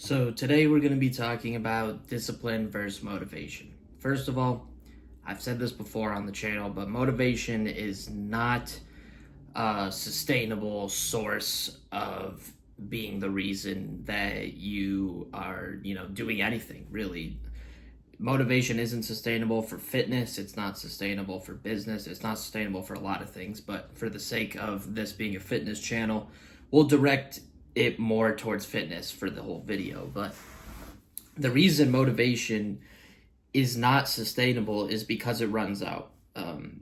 So today we're going to be talking about discipline versus motivation. First of all, I've said this before on the channel, but motivation is not a sustainable source of being the reason that you are, doing anything, really. Motivation isn't sustainable for fitness, it's not sustainable for business, it's not sustainable for a lot of things, but for the sake of this being a fitness channel, we'll direct it more towards fitness for the whole video. But the reason motivation is not sustainable is because it runs out.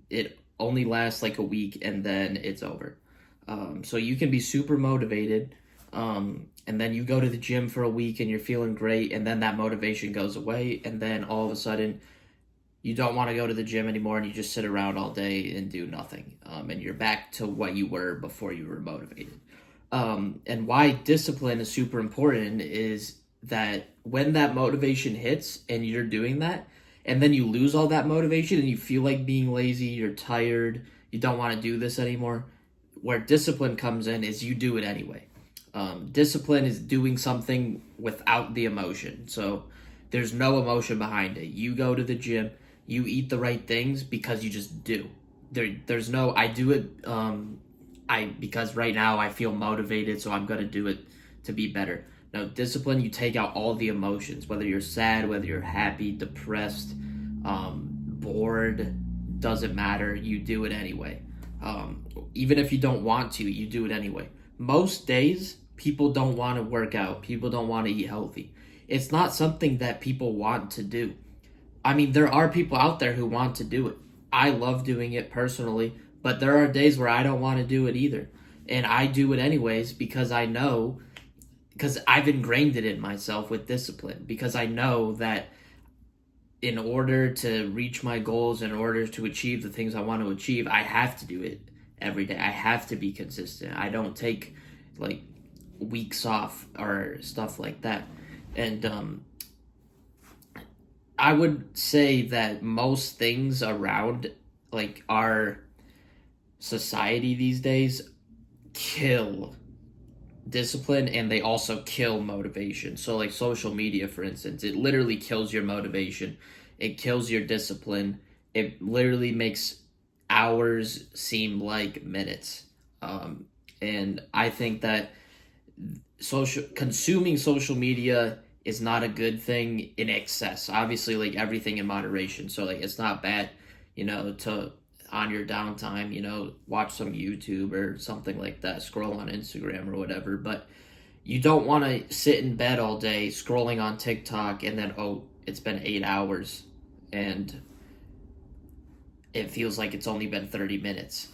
It only lasts like a week and then it's over. So you can be super motivated, and then you go to the gym for a week and you're feeling great, and then that motivation goes away, and then all of a sudden you don't want to go to the gym anymore and you just sit around all day and do nothing, and you're back to what you were before you were motivated. And why discipline is super important is that when that motivation hits and you're doing that, and then you lose all that motivation and you feel like being lazy, you're tired, you don't want to do this anymore, where discipline comes in is you do it anyway. Discipline is doing something without the emotion. So there's no emotion behind it. You go to the gym, you eat the right things because you just do. There's no, I do it, because right now I feel motivated, so I'm going to do it to be better. Now, discipline, you take out all the emotions, whether you're sad, whether you're happy, depressed, bored, doesn't matter. You do it anyway. Even if you don't want to, you do it anyway. Most days, people don't want to work out. People don't want to eat healthy. It's not something that people want to do. I mean, there are people out there who want to do it. I love doing it personally, but there are days where I don't want to do it either. And I do it anyways because I know, because I've ingrained it in myself with discipline, because I know that in order to reach my goals, in order to achieve the things I want to achieve, I have to do it every day. I have to be consistent. I don't take like weeks off or stuff like that. And I would say that most things around like our society these days kill discipline, and they also kill motivation. So like social media, for instance, it literally kills your motivation, it kills your discipline, it literally makes hours seem like minutes. And I think that consuming social media is not a good thing in excess. Obviously, like everything in moderation. So like it's not bad, to on your downtime, watch some YouTube or something like that, scroll on Instagram or whatever. But you don't want to sit in bed all day scrolling on TikTok and then, oh, it's been 8 hours and it feels like it's only been 30 minutes.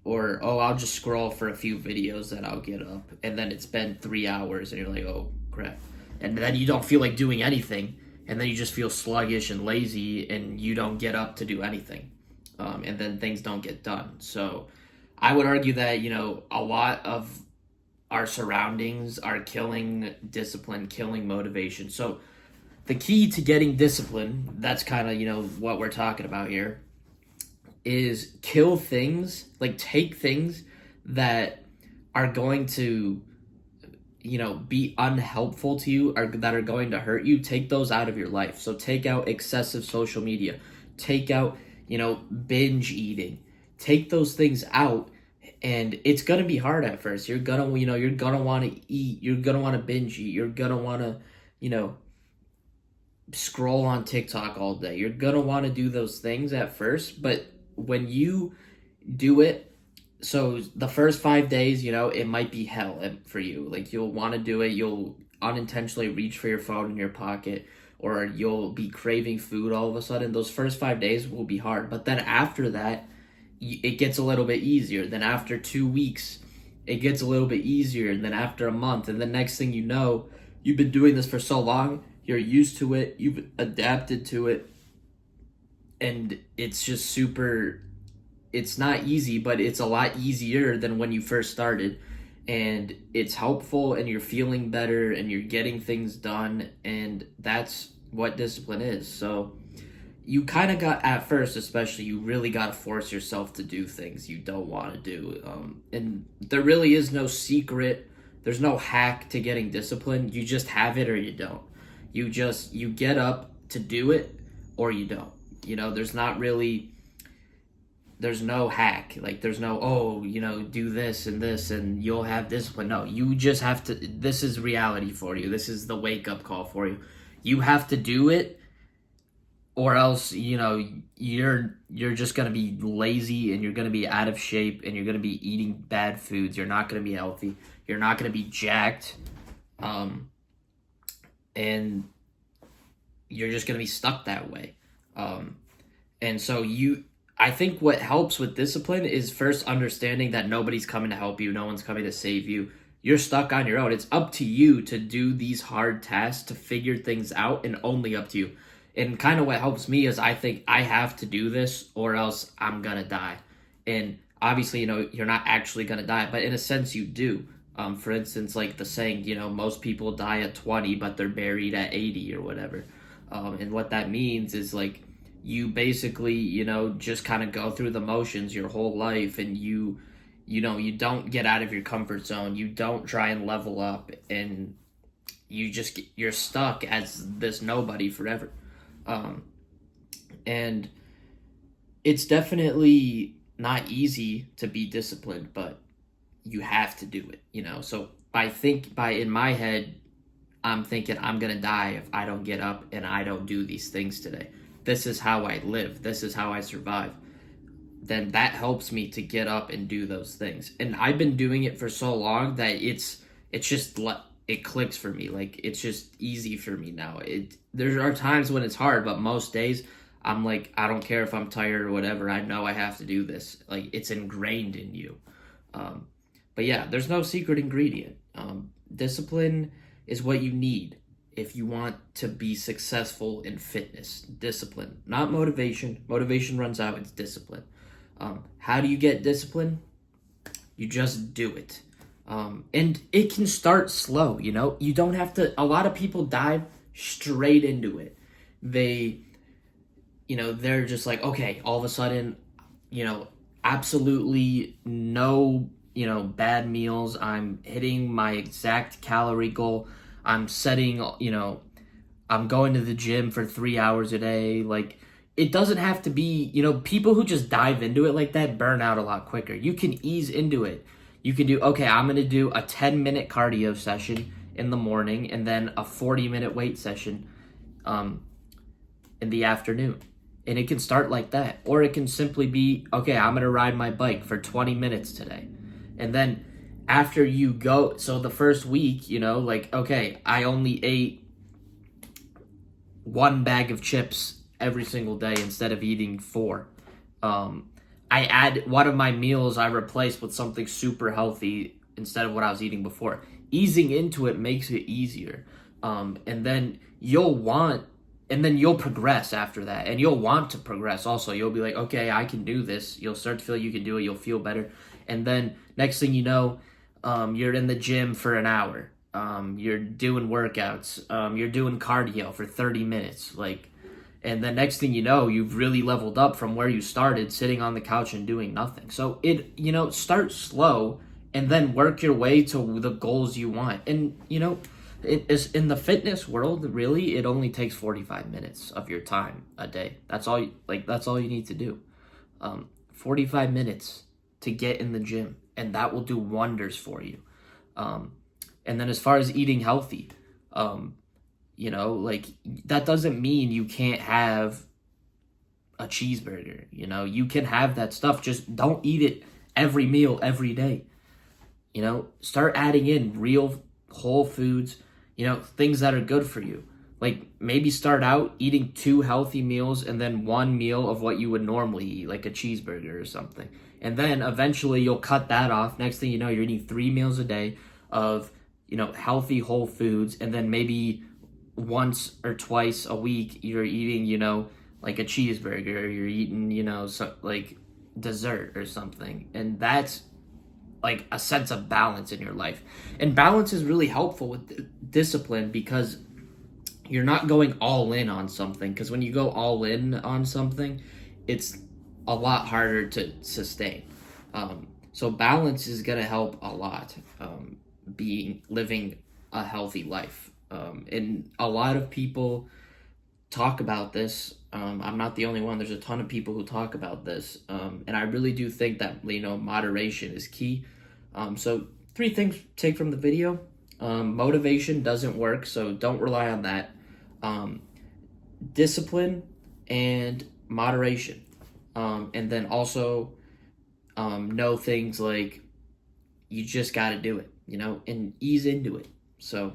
Or, oh, I'll just scroll for a few videos that I'll get up, and then it's been 3 hours and you're like, oh, crap. And then you don't feel like doing anything, and then you just feel sluggish and lazy and you don't get up to do anything. And then things don't get done. So I would argue that, a lot of our surroundings are killing discipline, killing motivation. So the key to getting discipline, that's kind of, what we're talking about here, is kill things, like take things that are going to, be unhelpful to you, or that are going to hurt you. Take those out of your life. So take out excessive social media, take out, binge eating, take those things out. And it's going to be hard at first. You're going to, you're going to want to eat, you're going to want to binge eat, you're going to want to, scroll on TikTok all day. You're going to want to do those things at first, but when you do it, so the first 5 days, it might be hell for you. Like you'll want to do it, you'll unintentionally reach for your phone in your pocket, or you'll be craving food all of a sudden. Those first 5 days will be hard, but then after that, it gets a little bit easier. Then after 2 weeks, it gets a little bit easier. And then after a month, and the next thing you know, you've been doing this for so long, you're used to it, you've adapted to it, and it's just super, it's not easy, but it's a lot easier than when you first started. And it's helpful, and you're feeling better, and you're getting things done, and that's what discipline is. So you kind of got, at first especially, you really got to force yourself to do things you don't want to do. And there really is no secret, there's no hack to getting disciplined. You just have it or you don't. You get up to do it or you don't. There's not really, there's no hack. Like, there's no, do this and you'll have discipline. No, you just have to, this is reality for you. This is the wake up call for you. You have to do it, or else, you're just going to be lazy and you're going to be out of shape and you're going to be eating bad foods. You're not going to be healthy. You're not going to be jacked. And you're just going to be stuck that way. And so I think what helps with discipline is first understanding that nobody's coming to help you. No one's coming to save you. You're stuck on your own. It's up to you to do these hard tasks, to figure things out, and only up to you. And kind of what helps me is I think I have to do this or else I'm going to die. And obviously, you're not actually going to die, but in a sense you do. For instance, like the saying, most people die at 20, but they're buried at 80 or whatever. And what that means is, like, you basically, just kind of go through the motions your whole life, and you don't get out of your comfort zone. You don't try and level up, and you're stuck as this nobody forever. And it's definitely not easy to be disciplined, but you have to do it, So in my head, I'm thinking I'm going to die if I don't get up and I don't do these things today. This is how I live. This is how I survive. Then that helps me to get up and do those things. And I've been doing it for so long that it clicks for me. Like, it's just easy for me now. There are times when it's hard, but most days I'm like, I don't care if I'm tired or whatever. I know I have to do this. Like, it's ingrained in you. But yeah, there's no secret ingredient. Discipline is what you need if you want to be successful in fitness. Discipline, not motivation. Motivation runs out. It's discipline. How do you get discipline? You just do it. And it can start slow, You don't have to. A lot of people dive straight into it. They're just like, okay, all of a sudden, absolutely no, bad meals. I'm hitting my exact calorie goal. I'm setting, I'm going to the gym for 3 hours a day. Like, it doesn't have to be, people who just dive into it like that burn out a lot quicker. You can ease into it. You can do, okay, I'm going to do a 10-minute cardio session in the morning and then a 40-minute weight session in the afternoon. And it can start like that. Or it can simply be, okay, I'm going to ride my bike for 20 minutes today. And then after you go, so the first week, okay, I only ate 1 bag of chips every single day instead of eating 4. I add one of my meals I replaced with something super healthy instead of what I was eating before. Easing into it makes it easier. And then you'll progress after that. And you'll want to progress also. You'll be like, okay, I can do this. You'll start to feel you can do it. You'll feel better. And then next thing you know, you're in the gym for an hour. You're doing workouts. You're doing cardio for 30 minutes. And the next thing you know, you've really leveled up from where you started sitting on the couch and doing nothing. So start slow and then work your way to the goals you want. And, it is in the fitness world, really, it only takes 45 minutes of your time a day. That's all you need to do. 45 minutes to get in the gym, and that will do wonders for you. And then as far as eating healthy, that doesn't mean you can't have a cheeseburger. You can have that stuff. Just don't eat it every meal, every day. Start adding in real whole foods, things that are good for you. Like, maybe start out eating 2 healthy meals and then 1 meal of what you would normally eat, like a cheeseburger or something. And then eventually you'll cut that off. Next thing you know, you're eating 3 meals a day of, healthy whole foods. And then maybe once or twice a week, you're eating, like a cheeseburger, or you're eating, like dessert or something. And that's like a sense of balance in your life. And balance is really helpful with discipline because you're not going all in on something. Because when you go all in on something, it's a lot harder to sustain. So balance is going to help a lot. living a healthy life. And a lot of people talk about this. I'm not the only one. There's a ton of people who talk about this, and I really do think that moderation is key. So 3 things to take from the video. Motivation doesn't work, so don't rely on that. Um, Discipline and moderation, and then also know things like you just got to do it, and ease into it. So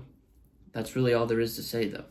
that's really all there is to say, though.